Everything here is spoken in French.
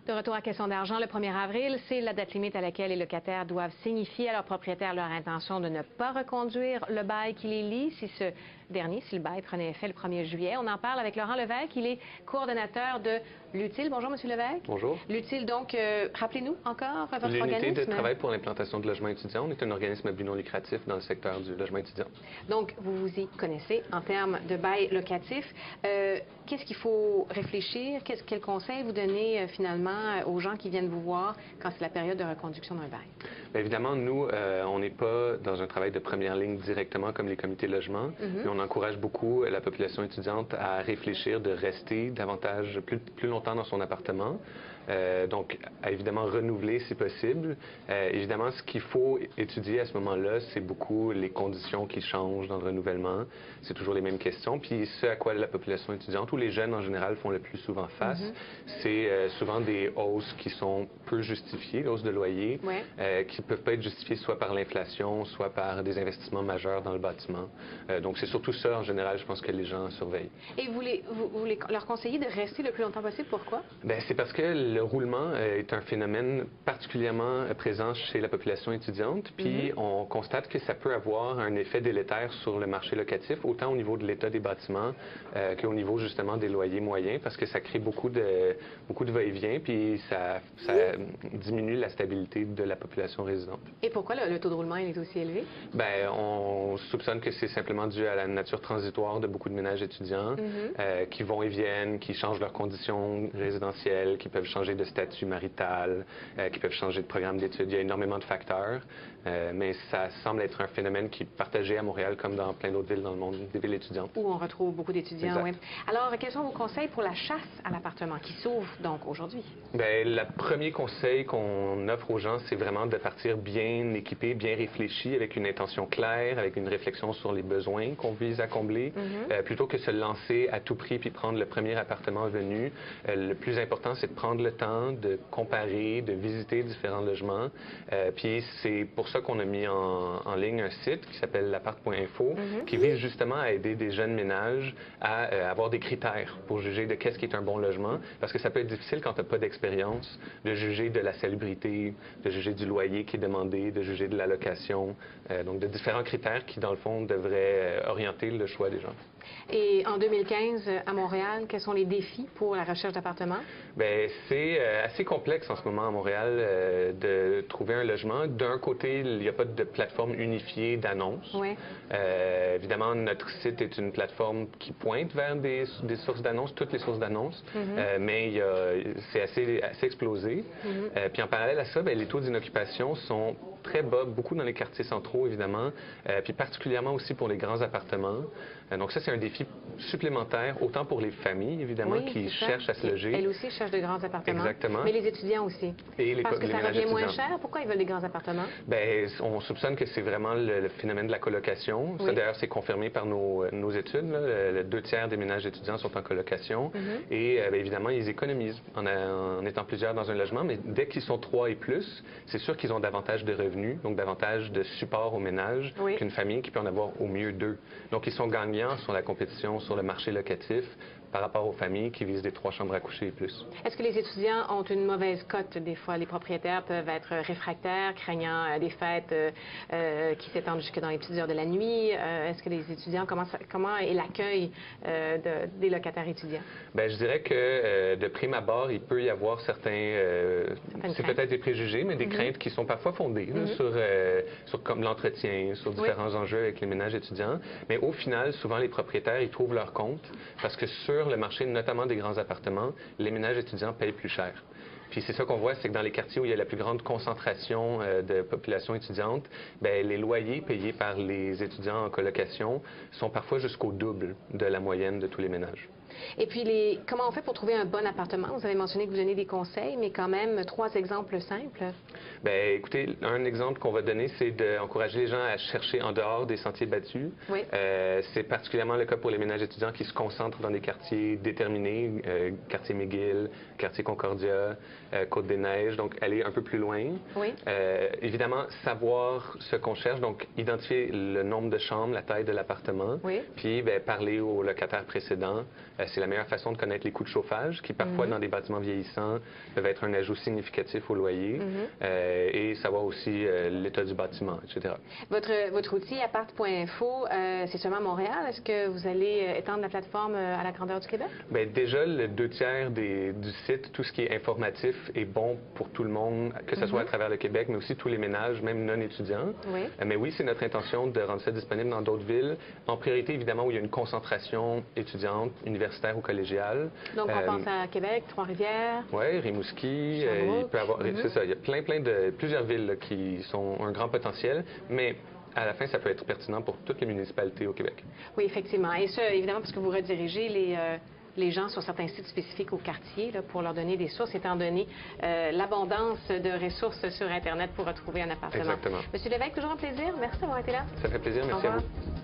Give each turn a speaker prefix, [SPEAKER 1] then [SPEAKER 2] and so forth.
[SPEAKER 1] De retour à Question d'argent, le 1er avril, c'est la date limite à laquelle les locataires doivent signifier à leur propriétaire leur intention de ne pas reconduire le bail qui les lie si le bail prenait effet le 1er juillet. On en parle avec Laurent Levesque, il est coordonnateur de l'UTIL. Bonjour, M. Levesque.
[SPEAKER 2] Bonjour.
[SPEAKER 1] L'UTIL, donc, rappelez-nous encore votre organisme.
[SPEAKER 2] L'Unité de travail pour l'implantation de logements étudiants. On est un organisme à but non lucratif dans le secteur du logement étudiant.
[SPEAKER 1] Donc, vous vous y connaissez en termes de bail locatif. Qu'est-ce qu'il faut réfléchir? Quel conseil vous donnez finalement aux gens qui viennent vous voir quand c'est la période de reconduction d'un bail?
[SPEAKER 2] Bien évidemment, nous, on n'est pas dans un travail de première ligne directement comme les comités de logement, mais on encourage beaucoup la population étudiante à réfléchir de rester davantage, plus longtemps dans son appartement. Donc, à évidemment renouveler si possible. Évidemment, ce qu'il faut étudier à ce moment-là, c'est beaucoup les conditions qui changent dans le renouvellement. C'est toujours les mêmes questions. Puis ce à quoi la population étudiante ou les jeunes en général font le plus souvent face, c'est souvent des hausses qui sont peu justifiées, hausses de loyer, qui ne peuvent pas être justifiées soit par l'inflation, soit par des investissements majeurs dans le bâtiment. Donc, c'est surtout ça, en général, je pense que les gens surveillent.
[SPEAKER 1] Et vous voulez leur conseiller de rester le plus longtemps possible? Pourquoi? Bien,
[SPEAKER 2] c'est parce que le roulement est un phénomène particulièrement présent chez la population étudiante, puis on constate que ça peut avoir un effet délétère sur le marché locatif, autant au niveau de l'état des bâtiments qu'au niveau justement des loyers moyens, parce que ça crée beaucoup de va-et-vient, puis ça diminue la stabilité de la population résidente.
[SPEAKER 1] Et pourquoi le taux de roulement est aussi élevé?
[SPEAKER 2] Bien, on soupçonne que c'est simplement dû à la nature transitoire de beaucoup de ménages étudiants qui vont et viennent, qui changent leurs conditions résidentielles, qui peuvent changer de statut marital, qui peuvent changer de programme d'études. Il y a énormément de facteurs, mais ça semble être un phénomène qui est partagé à Montréal comme dans plein d'autres villes dans le monde, des villes étudiantes.
[SPEAKER 1] Où on retrouve beaucoup d'étudiants, oui. Alors, quels sont vos conseils pour la chasse à l'appartement qui s'ouvre donc aujourd'hui?
[SPEAKER 2] Bien, le premier conseil qu'on offre aux gens, c'est vraiment de partir bien équipé, bien réfléchi, avec une intention claire, avec une réflexion sur les besoins qu'on vise à combler, plutôt que se lancer à tout prix puis prendre le premier appartement venu. Le plus important, c'est de prendre le temps de comparer, de visiter différents logements. Puis c'est pour ça qu'on a mis en ligne un site qui s'appelle l'appart.info, qui vise justement à aider des jeunes ménages à avoir des critères pour juger de qu'est-ce qui est un bon logement, parce que ça peut être difficile quand tu n'as pas d'expérience de juger de la salubrité, de juger du loyer qui est demandé, de juger de la location, donc de différents critères qui, dans le fond, devraient orienter le choix des gens.
[SPEAKER 1] Et en 2015, à Montréal, quels sont les défis pour la recherche d'appartements?
[SPEAKER 2] Bien, c'est assez complexe en ce moment à Montréal de trouver un logement. D'un côté, il n'y a pas de plateforme unifiée d'annonces. Évidemment, notre site est une plateforme qui pointe vers des sources d'annonces, toutes les sources d'annonces, mais c'est assez explosé. Puis en parallèle à ça, bien, les taux d'inoccupation sont très bas, beaucoup dans les quartiers centraux, évidemment, puis particulièrement aussi pour les grands appartements. Donc ça, c'est un défi supplémentaire, autant pour les familles, évidemment, qui cherchent à se loger.
[SPEAKER 1] Elles aussi cherchent de grands appartements.
[SPEAKER 2] Exactement.
[SPEAKER 1] Mais les étudiants aussi. Parce que ça revient moins cher. Pourquoi ils veulent des grands appartements? Bien,
[SPEAKER 2] on soupçonne que c'est vraiment le phénomène de la colocation. Ça, d'ailleurs, c'est confirmé par nos études. Le 2/3 des ménages étudiants sont en colocation. Et bien, évidemment, ils économisent en étant plusieurs dans un logement. Mais dès qu'ils sont 3 et plus, c'est sûr qu'ils ont davantage de revenus, donc davantage de support au ménage qu'une famille qui peut en avoir au mieux 2. Donc, ils sont gagnants sur la compétition sur le marché locatif par rapport aux familles qui visent des 3 chambres à coucher et plus.
[SPEAKER 1] Est-ce que les étudiants ont une mauvaise cote? Des fois, les propriétaires peuvent être réfractaires, craignant des fêtes qui s'étendent jusque dans les petites heures de la nuit. Est-ce que les étudiants, comment est l'accueil des locataires étudiants?
[SPEAKER 2] Bien, je dirais que de prime abord, il peut y avoir certains... c'est peut-être des préjugés, mais des craintes qui sont parfois fondées sur comme l'entretien, sur différents enjeux avec les ménages étudiants. Mais au final, souvent, les propriétaires, ils trouvent leur compte parce que sur le marché, notamment des grands appartements, les ménages étudiants payent plus cher. Puis c'est ça qu'on voit, c'est que dans les quartiers où il y a la plus grande concentration de population étudiante, bien, les loyers payés par les étudiants en colocation sont parfois jusqu'au double de la moyenne de tous les ménages.
[SPEAKER 1] Et puis, comment on fait pour trouver un bon appartement? Vous avez mentionné que vous donnez des conseils, mais quand même, 3 exemples simples.
[SPEAKER 2] Bien, écoutez, un exemple qu'on va donner, c'est d'encourager les gens à chercher en dehors des sentiers battus. C'est particulièrement le cas pour les ménages étudiants qui se concentrent dans des quartiers déterminés, quartier McGill, quartier Concordia, Côte-des-Neiges, donc aller un peu plus loin.
[SPEAKER 1] Oui.
[SPEAKER 2] Évidemment, savoir ce qu'on cherche, donc identifier le nombre de chambres, la taille de l'appartement,
[SPEAKER 1] Oui.
[SPEAKER 2] puis parler au locataire précédent. C'est la meilleure façon de connaître les coûts de chauffage, qui parfois, dans des bâtiments vieillissants, peuvent être un ajout significatif au loyer, et savoir aussi l'état du bâtiment, etc.
[SPEAKER 1] Votre outil, appart.info, c'est seulement à Montréal. Est-ce que vous allez étendre la plateforme à la grandeur du Québec?
[SPEAKER 2] Bien, déjà, le 2/3 du site, tout ce qui est informatif est bon pour tout le monde, que ce soit à travers le Québec, mais aussi tous les ménages, même non étudiants.
[SPEAKER 1] Oui.
[SPEAKER 2] Mais oui, c'est notre intention de rendre ça disponible dans d'autres villes, en priorité, évidemment, où il y a une concentration étudiante, universitaire ou collégiale.
[SPEAKER 1] Donc, on pense à Québec, Trois-Rivières.
[SPEAKER 2] Oui, Rimouski. Il peut avoir, c'est ça, il y a plusieurs villes là, qui ont un grand potentiel, mais à la fin, ça peut être pertinent pour toutes les municipalités au Québec.
[SPEAKER 1] Oui, effectivement. Et ça, évidemment, parce que vous redirigez les gens sur certains sites spécifiques au quartier là, pour leur donner des sources, étant donné l'abondance de ressources sur Internet pour retrouver un appartement.
[SPEAKER 2] Exactement.
[SPEAKER 1] Monsieur Lévesque, toujours un plaisir. Merci d'avoir été là.
[SPEAKER 2] Ça fait plaisir. Merci à vous.